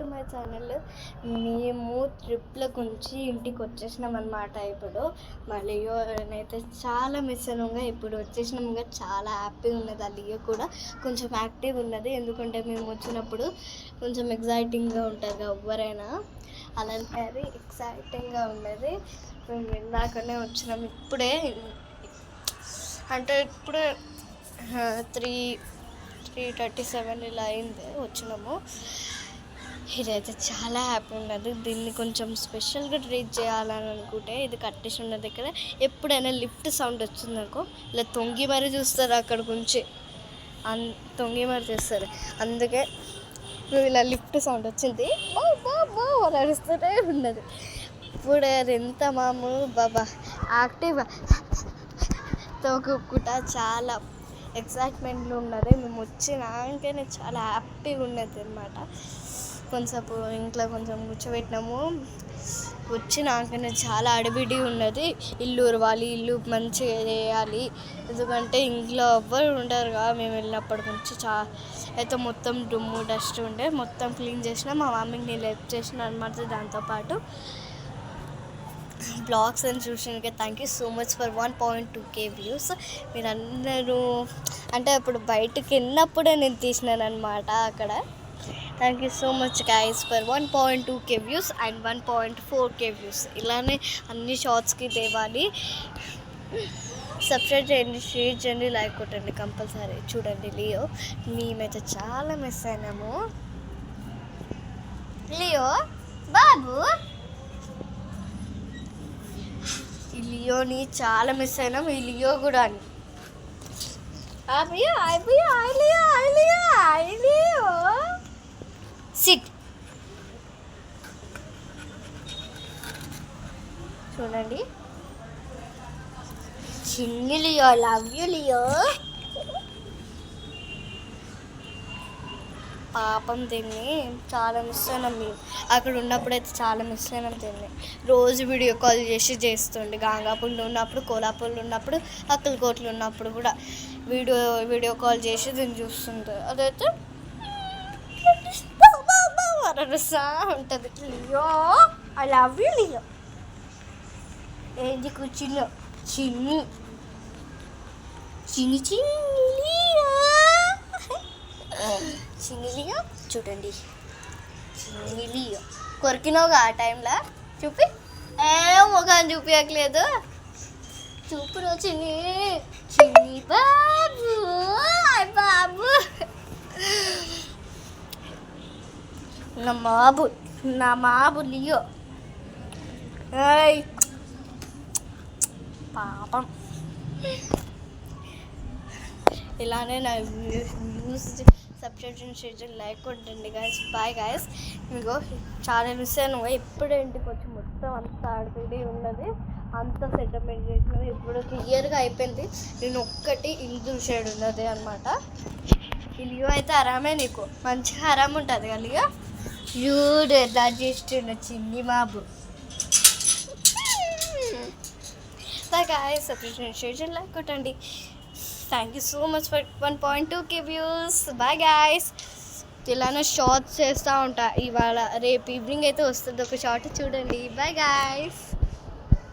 To my channel. మేము ట్రిప్ల గురించి ఇంటికి వచ్చేసినాం అనమాట. ఇప్పుడు మా లియో అయితే చాలా మిస్ అయినాగా. ఇప్పుడు వచ్చేసినాముగా, చాలా హ్యాపీగా ఉన్నది. ఆ లియో కూడా కొంచెం యాక్టివ్ ఉన్నది, ఎందుకంటే మేము వచ్చినప్పుడు కొంచెం ఎగ్జైటింగ్గా ఉంటారు ఎవరైనా, అలాంటి అది ఎక్సైటింగ్గా ఉన్నది. మేము ఇందాకనే వచ్చినాం, ఇప్పుడే అంటే ఇప్పుడే 3:37 ఇలా అయింది వచ్చినాము. ఇదైతే చాలా హ్యాపీ ఉన్నది. దీన్ని కొంచెం స్పెషల్గా ట్రీట్ చేయాలని అనుకుంటే, ఇది కట్టేసి ఉన్న దగ్గర ఎప్పుడైనా లిఫ్ట్ సౌండ్ వచ్చిందనుకో ఇలా తొంగి మరీ చూస్తారు, అక్కడ నుంచి తొంగి మరీ చూస్తారు. అందుకే ఇలా లిఫ్ట్ సౌండ్ వచ్చింది నడుస్తూనే ఉన్నది. ఇప్పుడు అది ఎంత మామూలు బాబా యాక్టివ్ తోకుకుంటా చాలా ఎక్సైట్మెంట్లో ఉన్నది. మేము వచ్చినాకనే చాలా హ్యాపీగా ఉన్నది అనమాట. కొంచెంసేపు ఇంట్లో కొంచెం కూర్చోబెట్టినాము. వచ్చినాకనే చాలా అడిబిడి ఉన్నది. ఇల్లు ఉరవాలి, ఇల్లు మంచిగా చేయాలి, ఎందుకంటే ఇంట్లో ఎవ్వరు ఉండరు కదా. మేము వెళ్ళినప్పటి నుంచి అయితే మొత్తం దుమ్ము డస్ట్ ఉండే, మొత్తం క్లీన్ చేసిన. మా మమ్మీకి నేను హెల్ప్ చేసిన అనమాట. దాంతోపాటు బ్లాగ్స్ అని చూసినాక thank you so much for 1.2K views. మీరందరూ అంటే ఇప్పుడు బయటకు వెళ్ళినప్పుడే నేను తీసినాను అనమాట అక్కడ. Thank you so much guys for 1.2K views and 1.4K views. ఇలానే అన్ని షార్ట్స్కి తేవాలి. సబ్స్క్రైబ్ చేయండి, షేర్ చేయండి, లైక్ కొట్టండి కంపల్సరీ. చూడండి లియో, మేమైతే చాలా మిస్ అయినాము. లియో బాబు, ఈ లియోని చాలా మిస్ అయినాం. ఈ లియో కూడా సిట్. చూడండి చిన్ని లియో, లవ్ యూ లియో. పాపం దీన్ని చాలా మిస్ అయినాం. మేము అక్కడ ఉన్నప్పుడైతే చాలా మిస్ అయినాం దీన్ని. రోజు వీడియో కాల్ చేస్తుండే. గంగాపూర్లో ఉన్నప్పుడు, కోలాపూర్లో ఉన్నప్పుడు, అక్కలకోటలో ఉన్నప్పుడు కూడా వీడియో కాల్ చేసి దీన్ని చూస్తుండే. అదైతే అరుస్తా ఉంటుంది. Leo I love you Leo. ఏంటి కూర్చున్నా చిన్ని చిన్ని చిన్ని లియో, చిన్ని లియో. చూడండి చిన్ని లియో కొరికినావుగా ఆ టైంలో. చూపి ముఖం చూపించట్లేదు, చూపును చిన్ని చిన్ని బాబు. బాబు నా బాబు లియో. పాపం. ఇలానే నా వ్యూస్ సబ్స్క్రిప్షన్ షేర్ చేయండి, లైక్ కొట్టండి గాయస్. Bye guys. మీకు చాలా మిస్ అయినా ఎప్పుడు ఇంటికి వచ్చి మొత్తం అంత ఆడిపిడి ఉన్నది, అంత సెటిల్మెంట్ చేసినది. ఇప్పుడు క్లియర్గా అయిపోయింది. నేను ఒక్కటి ఇందు షేడ్ ఉన్నది అనమాట. ఈ లియో అయితే ఆరామే, నీకు మంచిగా ఆరామ్ ఉంటుంది కదా లియో. యూడ్ ఎలా చేస్తుండ చిన్ని బాబు. Bye guys. సబ్స్క్రిప్షన్ షేర్ చేయండి, లైక్ కొట్టండి. Thank you so much for 1.2K views. Bye guys. ఇలానే షార్ట్స్ చేస్తూ ఉంటా. ఇవాళ రేపు ఈవినింగ్ అయితే వస్తుంది ఒక షార్ట్, చూడండి. Bye guys.